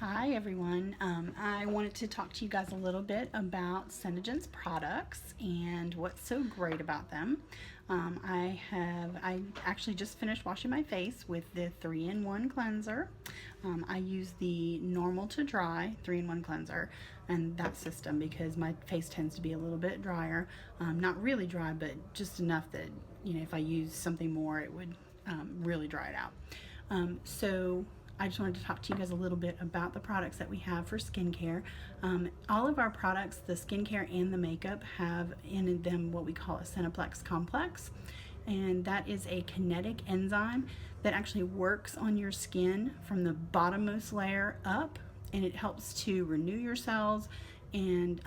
Hi everyone. I wanted to talk to you guys a little bit about SeneGence products and what's so great about them. I actually just finished washing my face with the 3-in-1 cleanser. I use the normal to dry 3-in-1 cleanser and that system because my face tends to be a little bit drier. Not really dry, but just enough that, if I use something more, it would really dry it out. So I just wanted to talk to you guys a little bit about the products that we have for skincare. All of our products, the skincare and the makeup, have in them what we call a Cineplex complex, and that is a kinetic enzyme that actually works on your skin from the bottommost layer up, and it helps to renew your cells and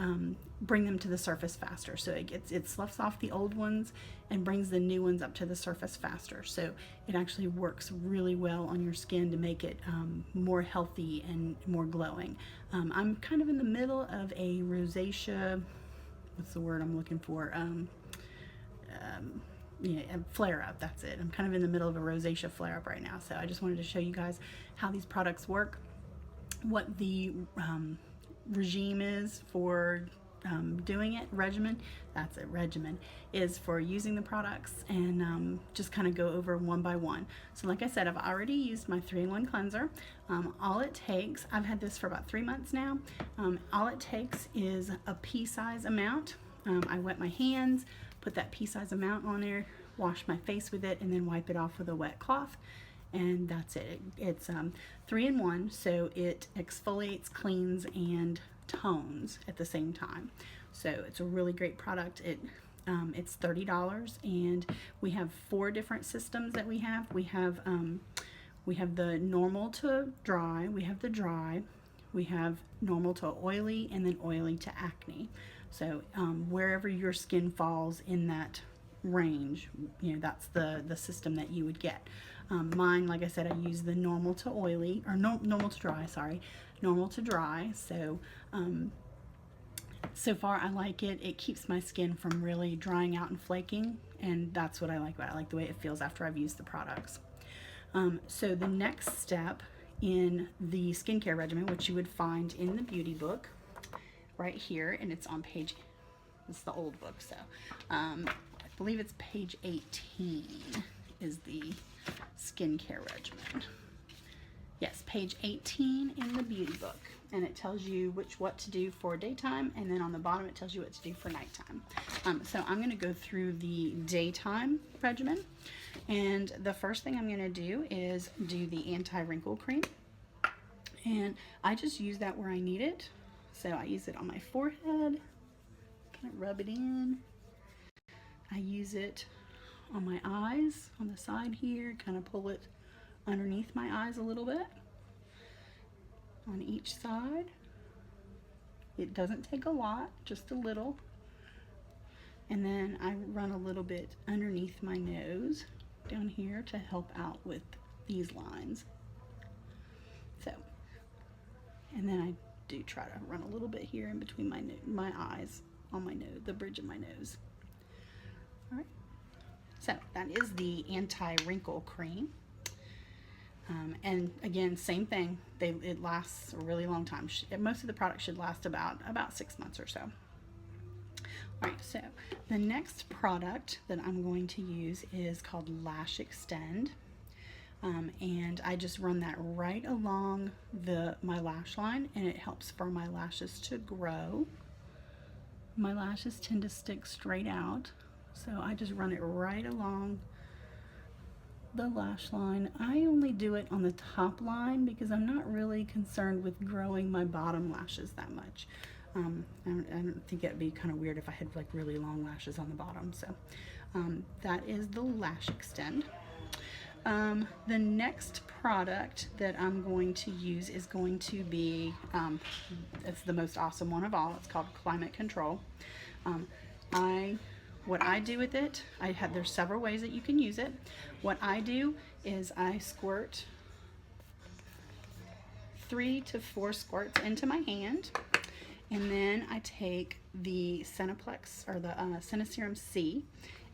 bring them to the surface faster. So it sloughs off the old ones and brings the new ones up to the surface faster. So it actually works really well on your skin to make it more healthy and more glowing. I'm kind of in the middle of a rosacea, what's the word I'm looking for? Flare up, that's it. I'm kind of in the middle of a rosacea flare up right now. So I just wanted to show you guys how these products work, what the regime is for doing it. Regimen, that's it, regimen is for using the products, and just kind of go over one by one. So like I said, I've already used my 3-in-1 cleanser. All it takes, I've had this for about 3 months now. All it takes is a pea-size amount. I wet my hands, put that pea-size amount on there, wash my face with it, and then wipe it off with a wet cloth. And that's it. It's 3-in-1, so it exfoliates, cleans, and tones at the same time. So it's a really great product. It's $30, and we have 4 different systems that we have. We have the normal to dry, we have the dry, we have normal to oily, and then oily to acne. So wherever your skin falls in that range, that's the system that you would get. Mine, like I said, I use the normal to oily, or normal to dry, sorry, normal to dry. So so far I like it. It keeps my skin from really drying out and flaking, and that's what I like about it. I like the way it feels after I've used the products. So the next step in the skincare regimen, which you would find in the beauty book right here, and it's on page, it's the old book, so I believe it's page 18 is the skincare regimen. Yes, page 18 in the beauty book, and it tells you what to do for daytime, and then on the bottom it tells you what to do for nighttime. So I'm going to go through the daytime regimen, and the first thing I'm going to do is do the anti-wrinkle cream, and I just use that where I need it. So I use it on my forehead, kind of rub it in. I use it on my eyes, on the side here, kind of pull it underneath my eyes a little bit on each side. It doesn't take a lot, just a little. And then I run a little bit underneath my nose down here to help out with these lines. So, and then I do try to run a little bit here in between my eyes, on my nose, the bridge of my nose. All right. So that is the anti-wrinkle cream. And again, same thing. It lasts a really long time. Most of the products should last about 6 months or so. All right, so the next product that I'm going to use is called Lash Extend. And I just run that right along my lash line, and it helps for my lashes to grow. My lashes tend to stick straight out, so I just run it right along the lash line. I only do it on the top line because I'm not really concerned with growing my bottom lashes that much. I don't think it'd be kind of weird if I had like really long lashes on the bottom. So that is the Lash Extend. The next product that I'm going to use is going to be, it's the most awesome one of all. It's called Climate Control. What I do with it, there's several ways that you can use it. What I do is I squirt 3 to 4 squirts into my hand, and then I take the Cineplex, or the Cineserum C,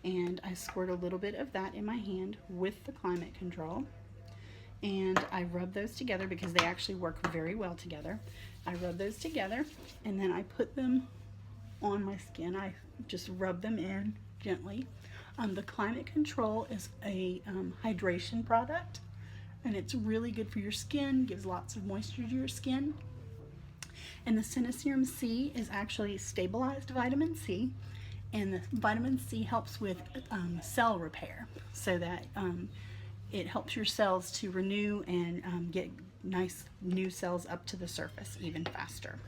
and I squirt a little bit of that in my hand with the Climate Control. and I rub those together because they actually work very well together. I rub those together and then I put them on my skin. I just rub them in gently. The Climate Control is a hydration product, and it's really good for your skin, gives lots of moisture to your skin. And the SeneSerum C is actually stabilized vitamin C, and the vitamin C helps with cell repair, so that it helps your cells to renew and get nice new cells up to the surface even faster.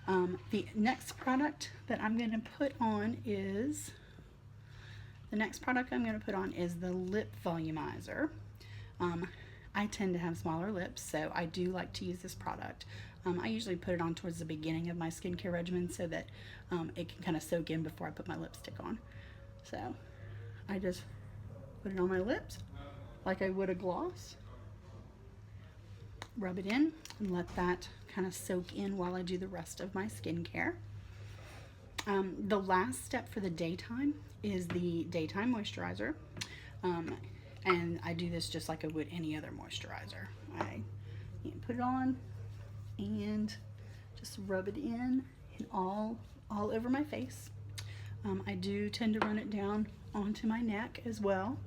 The next product I'm going to put on is the lip volumizer. I tend to have smaller lips, so I do like to use this product. I usually put it on towards the beginning of my skincare regimen so that it can kind of soak in before I put my lipstick on. So I just put it on my lips like I would a gloss. Rub it in and let that kind of soak in while I do the rest of my skincare. The last step for the daytime is the daytime moisturizer. And I do this just like I would any other moisturizer. I put it on and just rub it in and all over my face. I do tend to run it down onto my neck as well,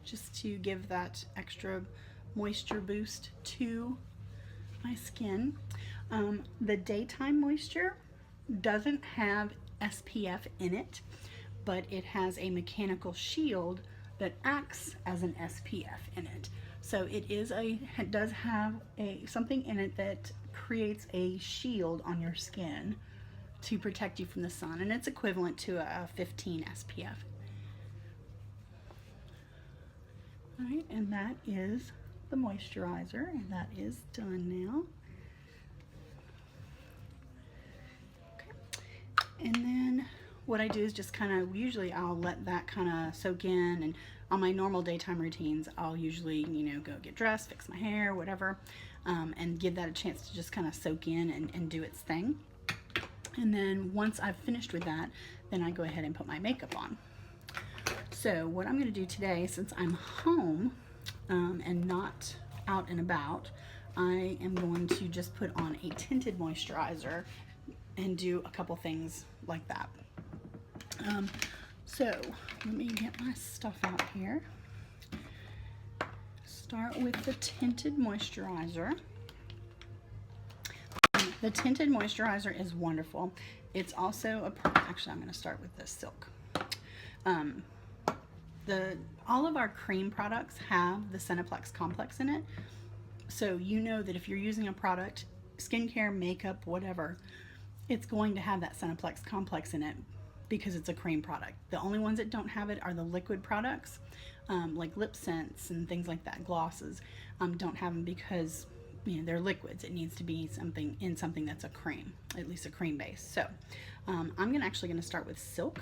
just to give that extra moisture boost to my skin. The daytime moisture doesn't have SPF in it, but it has a mechanical shield that acts as an SPF in it. So it does have something in it that creates a shield on your skin to protect you from the sun, and it's equivalent to a 15 SPF. All right, and that is the moisturizer, and that is done now. Okay, and then what I do is just kind of, usually I'll let that kind of soak in, and on my normal daytime routines, I'll usually, go get dressed, fix my hair, whatever, and give that a chance to just kind of soak in and do its thing. And then once I've finished with that, then I go ahead and put my makeup on. So what I'm going to do today, since I'm home and not out and about, I am going to just put on a tinted moisturizer and do a couple things like that. So let me get my stuff out here. Start with the tinted moisturizer. The tinted moisturizer is wonderful. It's also actually I'm going to start with this Silk. All of our cream products have the Cineplex complex in it, so you know that if you're using a product, skincare, makeup, whatever, it's going to have that Cineplex complex in it because it's a cream product. The only ones that don't have it are the liquid products, like lip scents and things like that, glosses, don't have them because they're liquids. It needs to be something that's a cream, at least a cream base. So I'm actually going to start with Silk.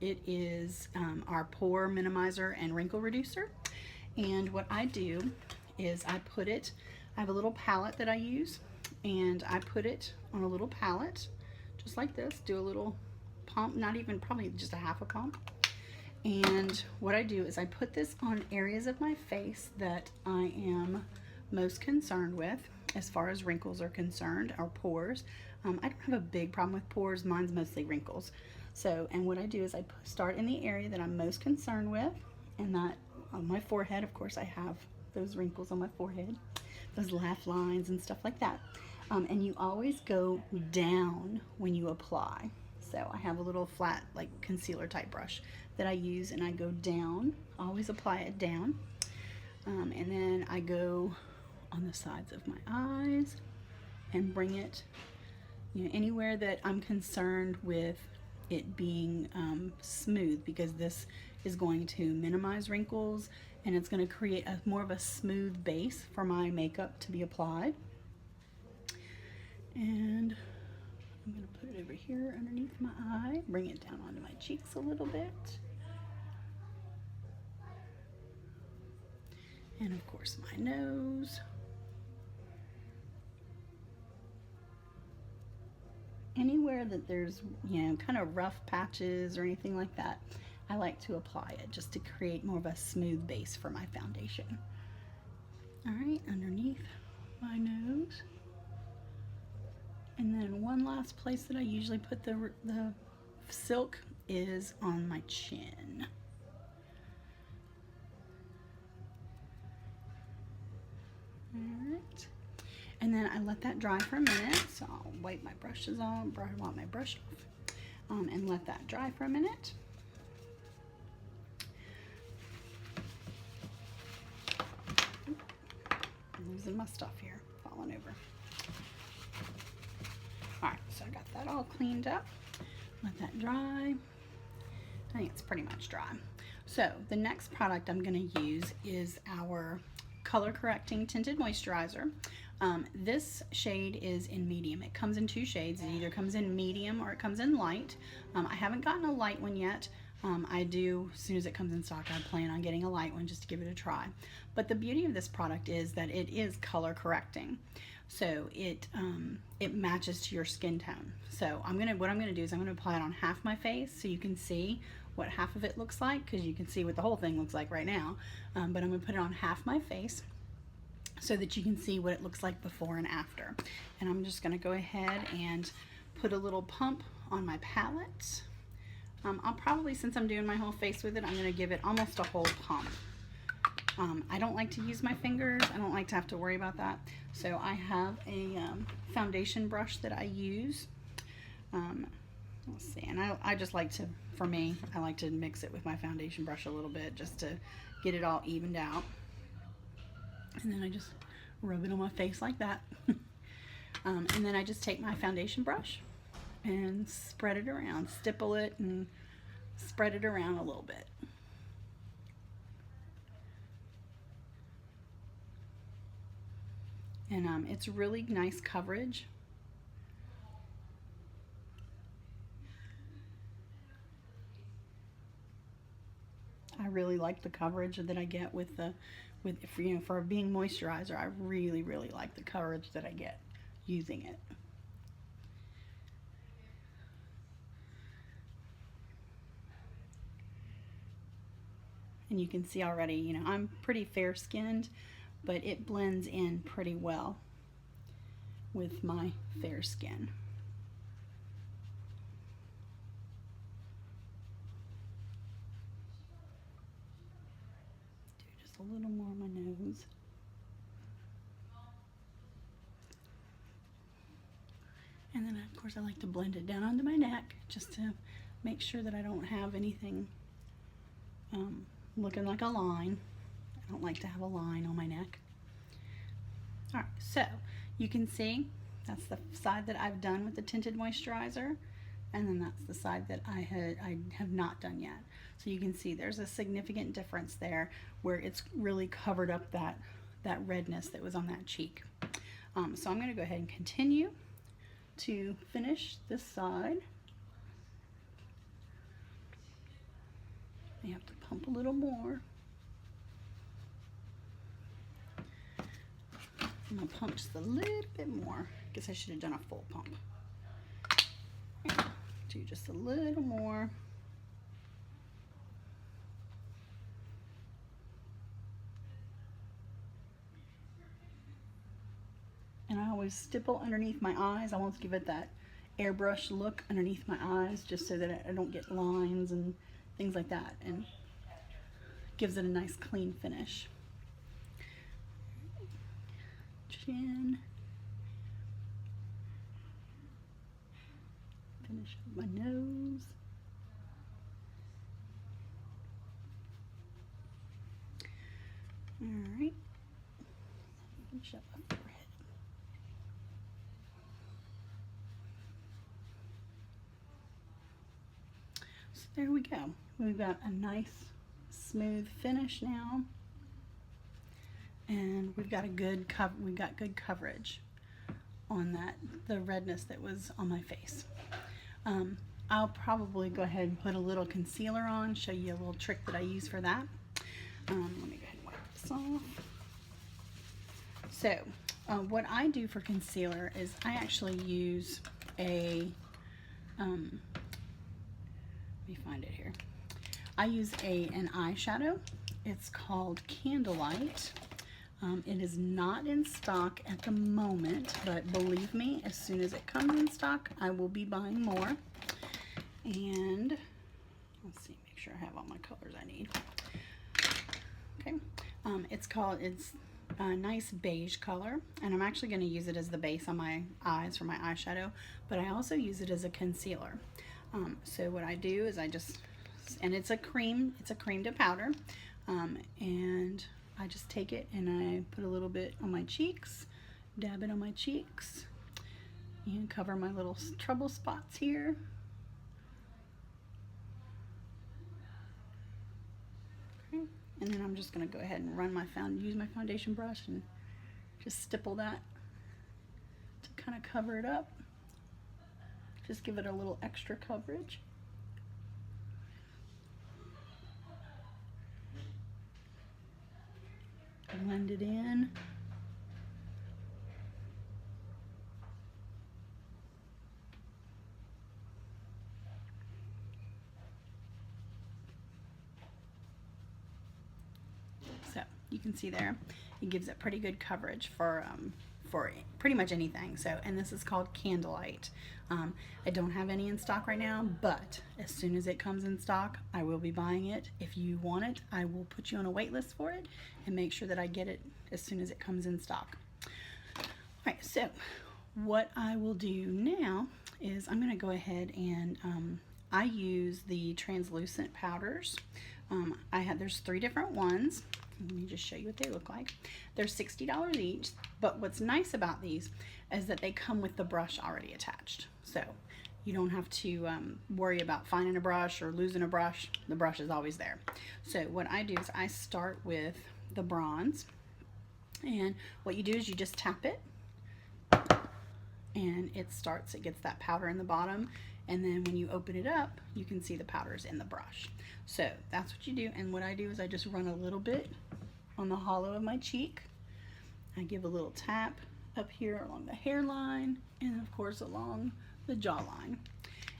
It is our pore minimizer and wrinkle reducer. And what I do is I have a little palette that I use, and I put it on a little palette, just like this, do a little pump, not even, probably just a half a pump. And what I do is I put this on areas of my face that I am most concerned with as far as wrinkles are concerned, or pores. I don't have a big problem with pores, mine's mostly wrinkles. So, and what I do is I start in the area that I'm most concerned with, and that on my forehead, of course I have those wrinkles on my forehead, those laugh lines and stuff like that. And you always go down when you apply. So I have a little flat, like concealer type brush that I use, and I go down, always apply it down. And then I go on the sides of my eyes and bring it, anywhere that I'm concerned with it being smooth, because this is going to minimize wrinkles and it's going to create more of a smooth base for my makeup to be applied. And I'm going to put it over here underneath my eye, bring it down onto my cheeks a little bit, and of course my nose. Anywhere that there's, kind of rough patches or anything like that, I like to apply it just to create more of a smooth base for my foundation. All right, underneath my nose. And then one last place that I usually put the silk is on my chin. All right. And then I let that dry for a minute. So I'll wipe my brushes off, wipe my brush off, and let that dry for a minute. I'm losing my stuff here, falling over. All right, so I got that all cleaned up. Let that dry. I think it's pretty much dry. So the next product I'm going to use is our color correcting tinted moisturizer. This shade is in medium. It comes in 2 shades. It either comes in medium or it comes in light. I haven't gotten a light one yet. I do, as soon as it comes in stock, I plan on getting a light one just to give it a try. But the beauty of this product is that it is color correcting. So it matches to your skin tone. So what I'm gonna do is I'm gonna apply it on half my face so you can see what half of it looks like, because you can see what the whole thing looks like right now. But I'm gonna put it on half my face so that you can see what it looks like before and after. And I'm just gonna go ahead and put a little pump on my palette. I'll probably, since I'm doing my whole face with it, I'm gonna give it almost a whole pump. I don't like to use my fingers. I don't like to have to worry about that. So I have a foundation brush that I use. Let's see, and I just like to, for me, I like to mix it with my foundation brush a little bit just to get it all evened out. And then I just rub it on my face like that. And then I just take my foundation brush and spread it around, stipple it and spread it around a little bit. And it's really nice coverage. I really like the coverage that I get with for being moisturizer. I really like the coverage that I get using it. And you can see already, I'm pretty fair skinned, but it blends in pretty well with my fair skin. Do just a little more on my nose. And then of course I like to blend it down onto my neck just to make sure that I don't have anything looking like a line. I don't like to have a line on my neck. All right, so you can see that's the side that I've done with the tinted moisturizer, and then that's the side that I have not done yet. So you can see there's a significant difference there where it's really covered up that redness that was on that cheek. So I'm going to go ahead and continue to finish this side. You have to pump a little more. I'm going to pump just a little bit more. I guess I should have done a full pump. Do just a little more. And I always stipple underneath my eyes. I want to give it that airbrush look underneath my eyes just so that I don't get lines and things like that, and gives it a nice clean finish. Chin. Finish up my nose. All right. Finish up my forehead. So there we go. We've got a nice smooth finish now, and we've got good coverage on the redness that was on my face. I'll probably go ahead and put a little concealer on, show you a little trick that I use for that. Let me go ahead and wipe this off. So what I do for concealer is I actually use a let me find it here. I use an eyeshadow. It's called Candlelight. It is not in stock at the moment, but believe me, as soon as it comes in stock, I will be buying more. And let's see, make sure I have all my colors I need. Okay, it's a nice beige color, and I'm actually going to use it as the base on my eyes for my eyeshadow, but I also use it as a concealer. So what I do is and it's a cream to powder, and I just take it and I put a little bit on my cheeks, dab it on my cheeks, and cover my little trouble spots here. Okay. And then I'm just going to go ahead and use my foundation brush and just stipple that to kind of cover it up. Just give it a little extra coverage. Blend it in. So you can see there, it gives it pretty good coverage for pretty much anything. So, and this is called Candlelight. I don't have any in stock right now, but as soon as it comes in stock, I will be buying it. If you want it, I will put you on a wait list for it and make sure that I get it as soon as it comes in stock. All right, so what I will do now is I'm going to go ahead and I use the translucent powders. There's 3 different ones. Let me just show you what they look like. They're $60 each, but what's nice about these is that they come with the brush already attached. So you don't have to worry about finding a brush or losing a brush. The brush is always there. So what I do is I start with the bronze, and what you do is you just tap it, and it gets that powder in the bottom, and then when you open it up, you can see the powders in the brush. So that's what you do, and what I do is I just run a little bit on the hollow of my cheek. I give a little tap up here along the hairline, and of course along the jawline.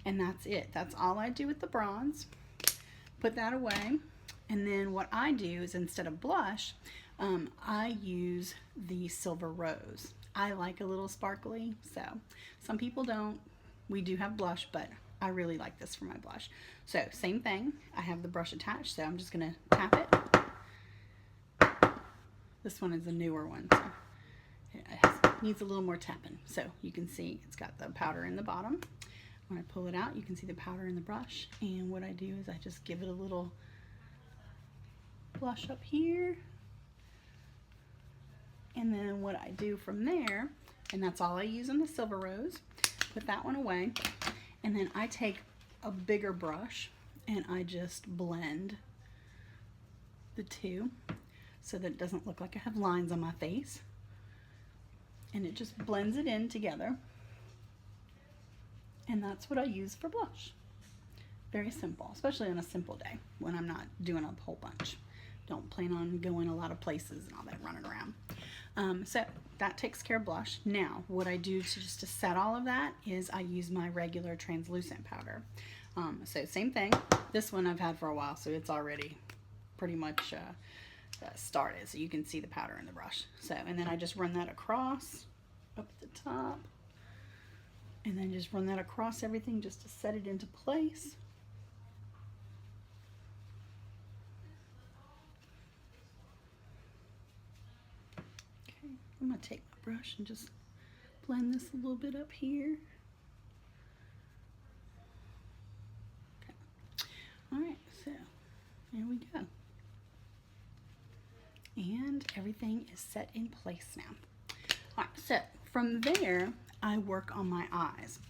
And that's it. That's all I do with the bronze. Put that away, and then what I do is instead of blush, I use the Silver Rose. I like a little sparkly, so some people don't. We do have blush, but I really like this for my blush. So same thing, I have the brush attached, so I'm just gonna tap it. This one is a newer one, so it needs a little more tapping. So you can see it's got the powder in the bottom. When I pull it out, you can see the powder in the brush, and what I do is I just give it a little blush up here, and then what I do from there, and that's all I use on the Silver Rose. Put that one away, and then I take a bigger brush and I just blend the two so that it doesn't look like I have lines on my face, and it just blends it in together, and that's what I use for blush. Very simple, especially on a simple day when I'm not doing a whole bunch. Don't plan on going a lot of places and all that running around. So that takes care of blush. Now, what I do just to set all of that is I use my regular translucent powder. So same thing. This one I've had for a while, so it's already pretty much started. So you can see the powder in the brush. So, and then I just run that across up at the top, and then just run that across everything just to set it into place. I'm going to take my brush and just blend this a little bit up here. Okay. All right, so there we go. And everything is set in place now. All right, so from there, I work on my eyes.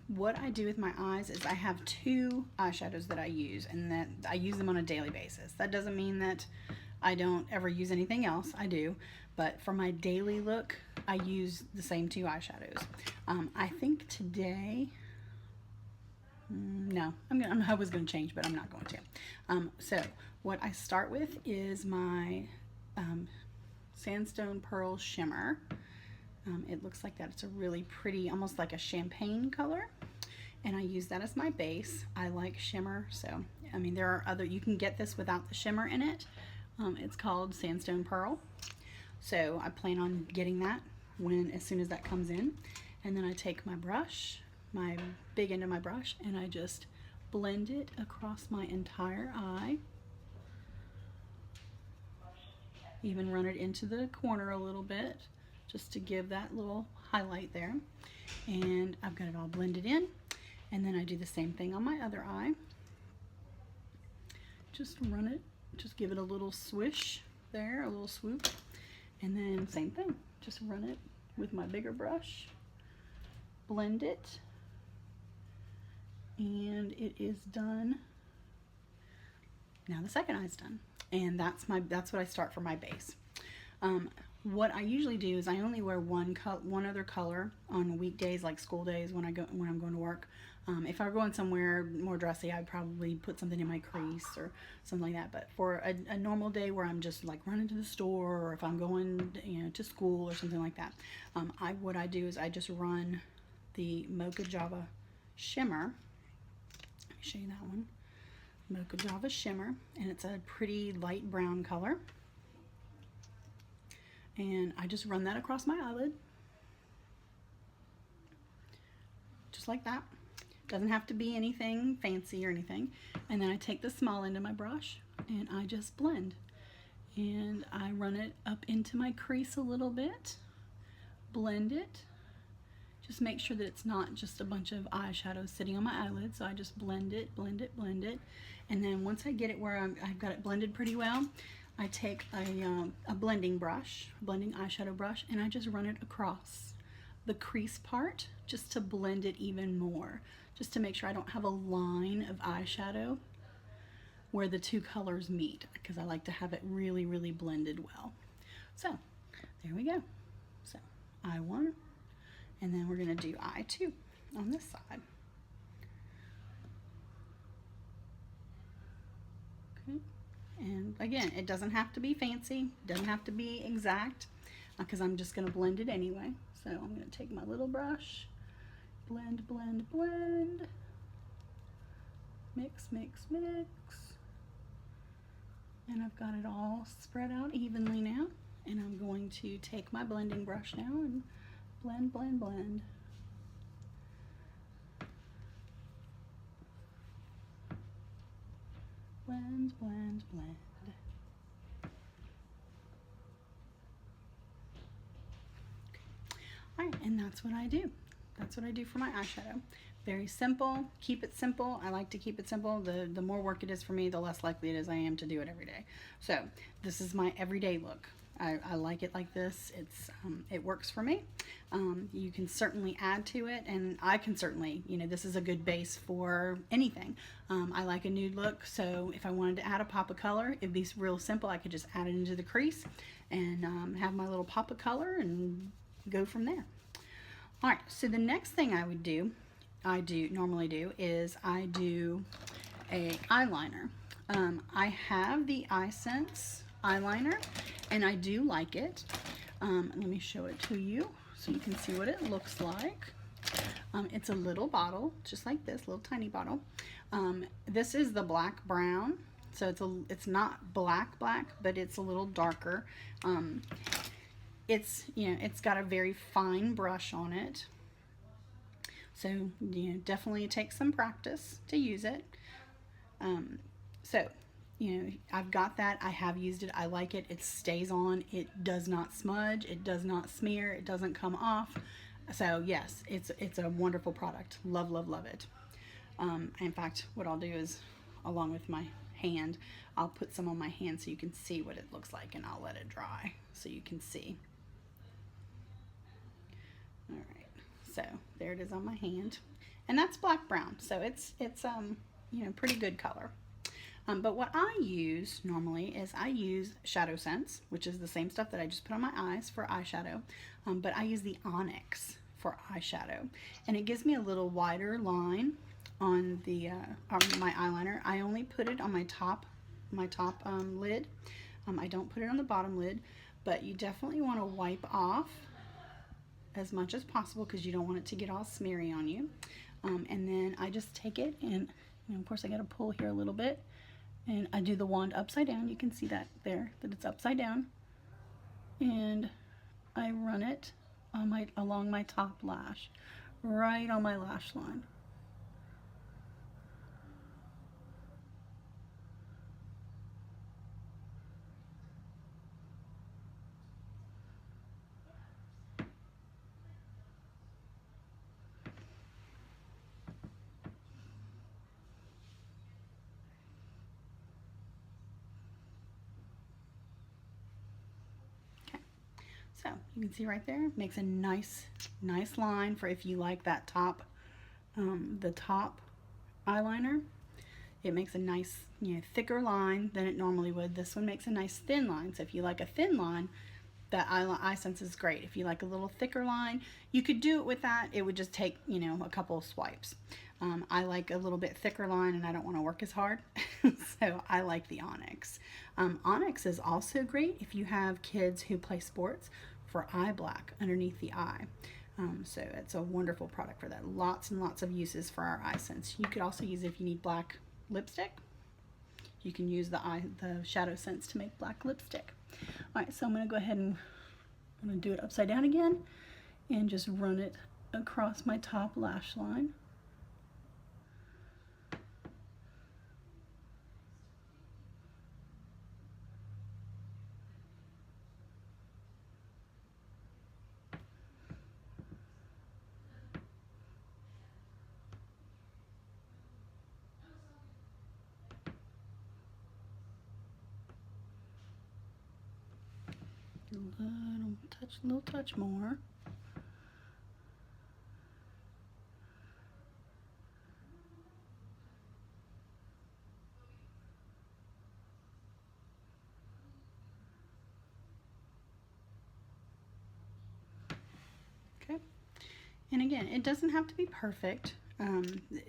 What I do with my eyes is I have 2 eyeshadows that I use, and that I use them on a daily basis. That doesn't mean that I don't ever use anything else. I do. But for my daily look, I use the same 2 eyeshadows. I think today, no, I was going to change, but I'm not going to. So what I start with is my Sandstone Pearl Shimmer. It looks like that. It's a really pretty, almost like a champagne color. And I use that as my base. I like shimmer, so I mean, there are other, you can get this without the shimmer in it. It's called Sandstone Pearl. So I plan on getting that as soon as that comes in. And then I take my brush, my big end of my brush, and I just blend it across my entire eye. Even run it into the corner a little bit just to give that little highlight there. And I've got it all blended in. And then I do the same thing on my other eye. Just run it, just give it a little swish there, a little swoop. And then same thing, just run it with my bigger brush, blend it, and it is done. Now the second eye's done. And that's what I start for my base. What I usually do is I only wear one other color on weekdays, like school days when I'm going to work. If I were going somewhere more dressy, I'd probably put something in my crease or something like that. But for a normal day where I'm just like running to the store, or if I'm going, to school or something like that, what I do is I just run the Mocha Java Shimmer. Let me show you that one. Mocha Java Shimmer, and it's a pretty light brown color. And I just run that across my eyelid, just like that. Doesn't have to be anything fancy or anything. And then I take the small end of my brush and I just blend. And I run it up into my crease a little bit, blend it. Just make sure that it's not just a bunch of eyeshadow sitting on my eyelid. So I just blend it, blend it, blend it. And then once I get it where I've got it blended pretty well, I take a blending brush, blending eyeshadow brush, and I just run it across the crease part just to blend it even more, just to make sure I don't have a line of eyeshadow where the two colors meet, because I like to have it really, really blended well. So there we go. So eye one, and then we're going to do eye two on this side. Okay. And again, it doesn't have to be fancy, doesn't have to be exact, because I'm just going to blend it anyway. So I'm going to take my little brush, blend, blend, blend, mix, mix, mix, and I've got it all spread out evenly now. And I'm going to take my blending brush now and blend, blend, blend. Blend, blend, blend. All right, and that's what I do. That's what I do for my eyeshadow. Very simple. Keep it simple. I like to keep it simple. The more work it is for me, the less likely it is I am to do it every day. So this is my everyday look. I like it like this. It works for me. You can certainly add to it, and I can certainly, this is a good base for anything. I like a nude look, so if I wanted to add a pop of color, it'd be real simple. I could just add it into the crease and have my little pop of color and go from there. All right, so the next thing I normally do is I do a eyeliner. I have the iSense eyeliner, and I do like it. Let me show it to you so you can see what it looks like. It's a little bottle, just like this, little tiny bottle. This is the black brown, so it's not black, but it's a little darker. It's got a very fine brush on it. So, definitely it takes some practice to use it. I've got that. I have used it. I like it. It stays on. It does not smudge. It does not smear. It doesn't come off. So, yes, it's a wonderful product. Love, love, love it. In fact, what I'll do is, along with my hand, I'll put some on my hand so you can see what it looks like, and I'll let it dry so you can see. All right, so there it is on my hand, and that's black brown, so it's pretty good color. But what I use normally is I use SeneGence, which is the same stuff that I just put on my eyes for eyeshadow, but I use the Onyx for eyeshadow, and it gives me a little wider line on my eyeliner. I only put it on my top lid. I don't put it on the bottom lid, but you definitely want to wipe off as much as possible because you don't want it to get all smeary on you. And then I just take it and And of course I got to pull here a little bit, and I do the wand upside down. You can see that there, that it's upside down, and I run it on along my top lash, right on my lash line. So you can see right there, makes a nice line for if you like that top, the top eyeliner. It makes a nice, thicker line than it normally would. This one makes a nice thin line. So if you like a thin line, that eye sense is great. If you like a little thicker line, you could do it with that. It would just take, a couple of swipes. I like a little bit thicker line, and I don't want to work as hard. So I like the Onyx. Onyx is also great if you have kids who play sports, for eye black underneath the eye. So it's a wonderful product for that. Lots and lots of uses for our eye sense. You could also use it if you need black lipstick. You can use the shadow sense to make black lipstick. All right, so I'm going to go ahead and I'm going to do it upside down again and just run it across my top lash line. A little touch more. Okay. And again, it doesn't have to be perfect.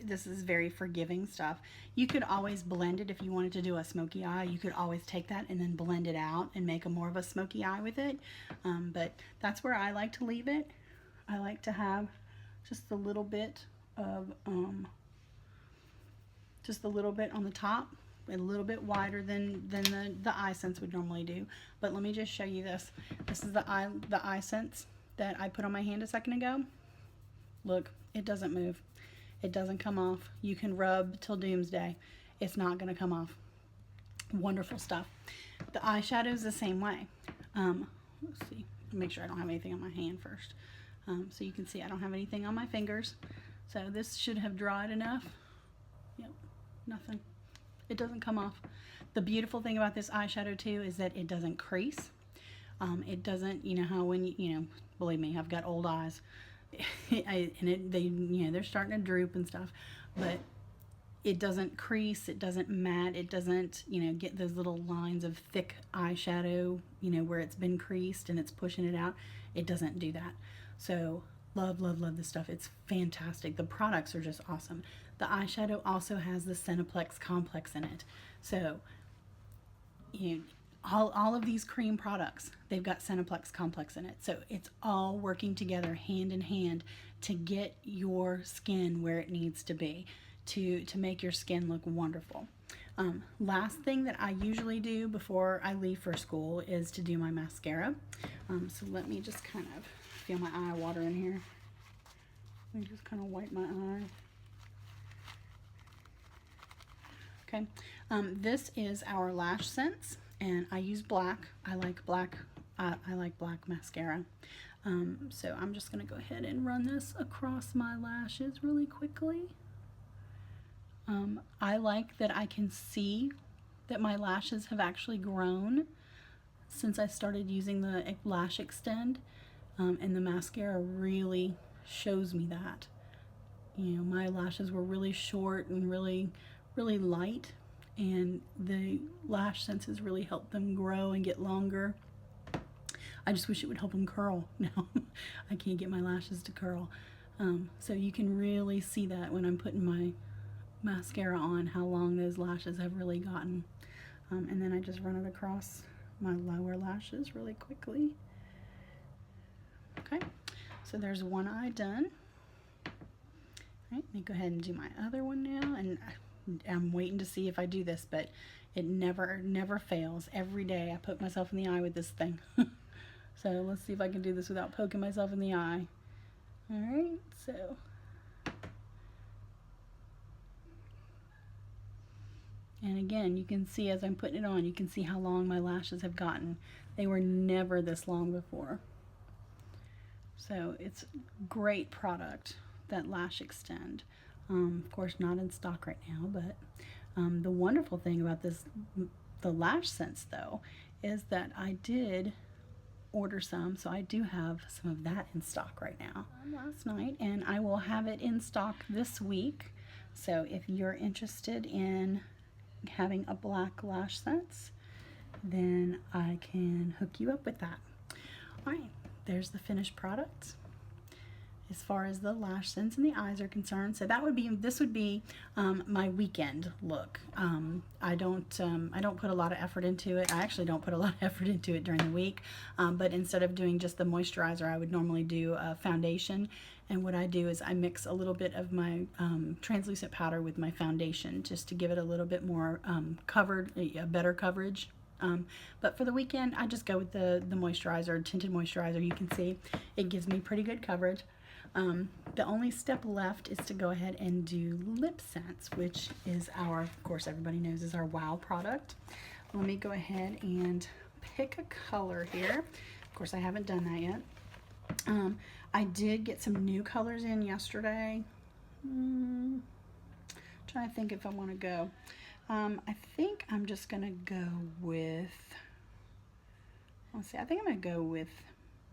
This is very forgiving stuff. You could always blend it if you wanted to do a smoky eye. You could always take that and then blend it out and make a more of a smoky eye with it. But that's where I like to leave it. I like to have just a little bit of, just a little bit on the top, a little bit wider than the eye sense would normally do. But let me just show you this. This is the eye sense that I put on my hand a second ago. Look, it doesn't move. It doesn't come off. You can rub till doomsday. It's not going to come off. Wonderful stuff. The eyeshadow is the same way. Let's see. Make sure I don't have anything on my hand first. So you can see I don't have anything on my fingers. So this should have dried enough. Yep, nothing. It doesn't come off. The beautiful thing about this eyeshadow too is that it doesn't crease. It doesn't, how when believe me, I've got old eyes. They're starting to droop and stuff, but it doesn't crease, it doesn't matte, it doesn't, get those little lines of thick eyeshadow, where it's been creased and it's pushing it out. It doesn't do that. So love this stuff. It's fantastic. The products are just awesome. The eyeshadow also has the Cineplex complex in it. So all of these cream products, they've got Cineplex complex in it. So it's all working together hand in hand to get your skin where it needs to be, to make your skin look wonderful. Last thing that I usually do before I leave for school is to do my mascara. So let me just kind of feel my eye water in here. Let me just kind of wipe my eye. Okay, this is our lash sense. And I use black. I like black. I like black mascara. So I'm just gonna go ahead and run this across my lashes really quickly. I like that I can see that my lashes have actually grown since I started using the Lash Extend, and the mascara really shows me that. My lashes were really short and really light, and the lash senses really help them grow and get longer. I just wish it would help them curl. No, I can't get my lashes to curl. So you can really see that when I'm putting my mascara on, how long those lashes have really gotten. And then I just run it across my lower lashes really quickly. Okay, so there's one eye done. All right, let me go ahead and do my other one now. And I'm waiting to see if I do this, but it never fails. Every day I poke myself in the eye with this thing. So let's see if I can do this without poking myself in the eye. All right, so. And again, you can see as I'm putting it on, you can see how long my lashes have gotten. They were never this long before. So it's a great product, that Lash Extend. Of course, not in stock right now, but the wonderful thing about this, the Lash Sense though, is that I did order some, so I do have some of that in stock right now. Last night, and I will have it in stock this week. So if you're interested in having a black Lash Sense, then I can hook you up with that. All right, there's the finished product as far as the Lash Sense and the eyes are concerned. So that would be, this would be my weekend look. I don't put a lot of effort into it. I actually don't put a lot of effort into it during the week, but instead of doing just the moisturizer, I would normally do a foundation. And what I do is I mix a little bit of my translucent powder with my foundation just to give it a little bit more a better coverage. But for the weekend, I just go with the moisturizer, tinted moisturizer. You can see it gives me pretty good coverage. The only step left is to go ahead and do Lip Sense, which is our, of course, everybody knows is our Wow product. Let me go ahead and pick a color here. Of course, I haven't done that yet. I did get some new colors in yesterday. Trying to think if I want to go. I think I'm just going to go with, let's see, I think I'm going to go with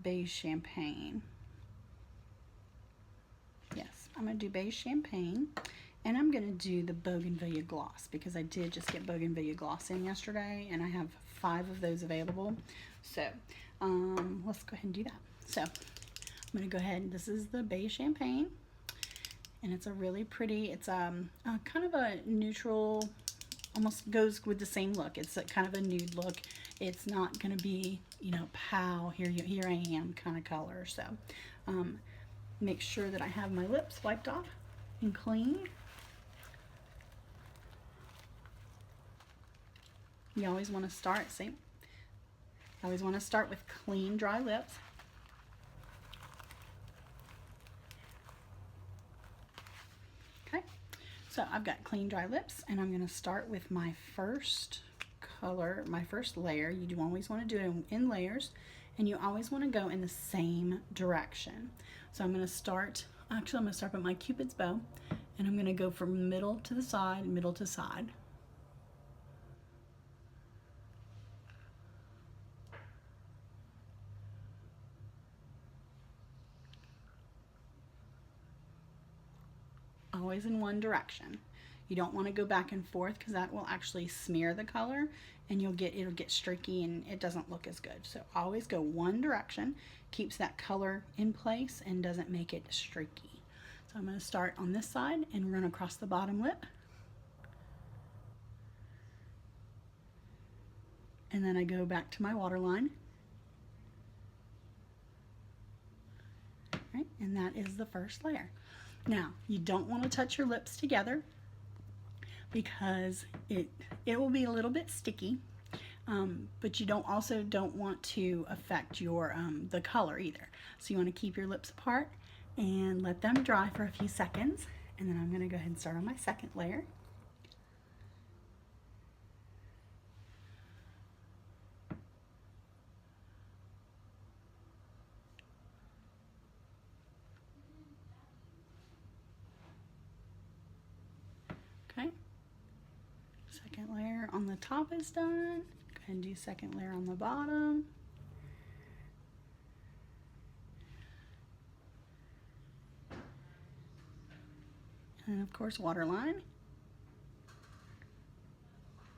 Beige Champagne. Yes, I'm going to do Beige Champagne, and I'm going to do the Bougainvillea Gloss because I did just get Bougainvillea Gloss in yesterday, and I have 5 of those available. So let's go ahead and do that. So I'm going to go ahead, this is the Beige Champagne, and it's a really pretty, it's kind of a neutral, almost goes with the same look. It's a kind of a nude look. It's not going to be, you know, pow, here I am kind of color. So make sure that I have my lips wiped off and clean. You always want to start, see? I always want to start with clean, dry lips. Okay, so I've got clean, dry lips, and I'm going to start with my first color, my first layer. You do always want to do it in layers, and you always want to go in the same direction. So I'm going to start, actually I'm going to start with my Cupid's bow, and I'm going to go from middle to the side, middle to side. Always in one direction. You don't want to go back and forth because that will actually smear the color and it'll get streaky and it doesn't look as good. So always go one direction, keeps that color in place and doesn't make it streaky. So I'm going to start on this side and run across the bottom lip. And then I go back to my waterline. Right, and that is the first layer. Now, you don't want to touch your lips together because it will be a little bit sticky, but you also don't want to affect your the color either. So you want to keep your lips apart and let them dry for a few seconds, and then I'm going to go ahead and start on my second layer. Okay, second layer on the top is done. Go ahead and do second layer on the bottom. And of course, waterline.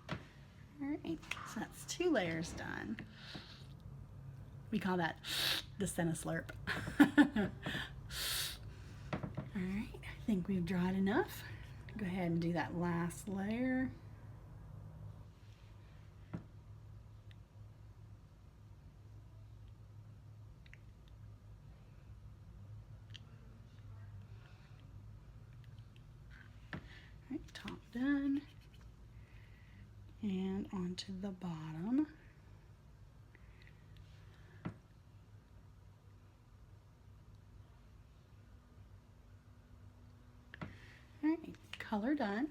All right, so that's 2 layers done. We call that the SeneSlurp. All right, I think we've dried enough. Go ahead and do that last layer. All right, top done. and onto the bottom. All right, color done.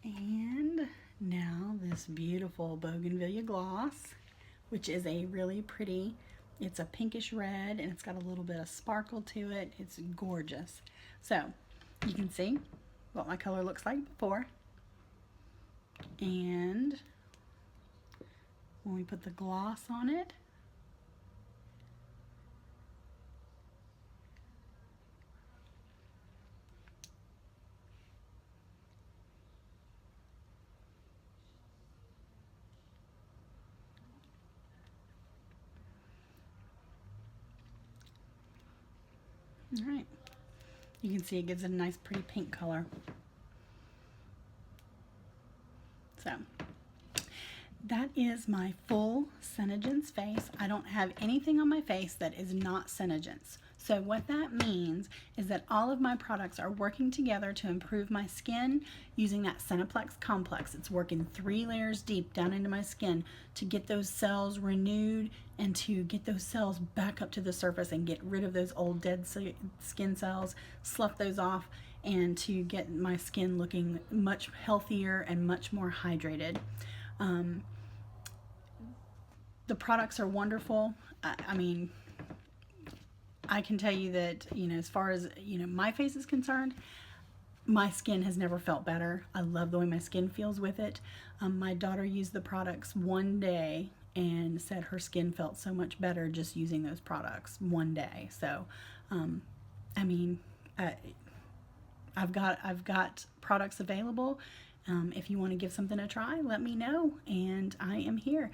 And now this beautiful bougainvillea gloss, which is a really pretty, it's a pinkish red and it's got a little bit of sparkle to it. It's gorgeous. So you can see what my color looks like before. And when we put the gloss on it, all right, you can see it gives it a nice pretty pink color. So that is my full SeneGence face. I don't have anything on my face that is not SeneGence. So what that means is that all of my products are working together to improve my skin using that Seneplex complex. It's working 3 layers deep down into my skin to get those cells renewed and to get those cells back up to the surface and get rid of those old dead skin cells, slough those off, and to get my skin looking much healthier and much more hydrated. The products are wonderful. I mean, I can tell you that, as far as, my face is concerned, my skin has never felt better. I love the way my skin feels with it. My daughter used the products one day and said her skin felt so much better just using those products one day. So, I mean, I've got products available. If you want to give something a try, let me know, and I am here.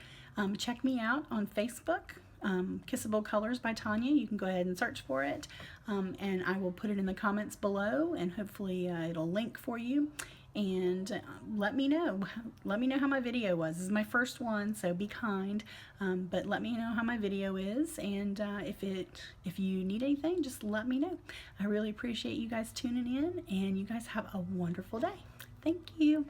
Check me out on Facebook, Kissable Colors by Tania. You can go ahead and search for it, and I will put it in the comments below, and hopefully it'll link for you. And let me know how my video was. This is my first one, so be kind, but let me know how my video is, and if you need anything, just let me know. I really appreciate you guys tuning in, and you guys have a wonderful day. Thank you.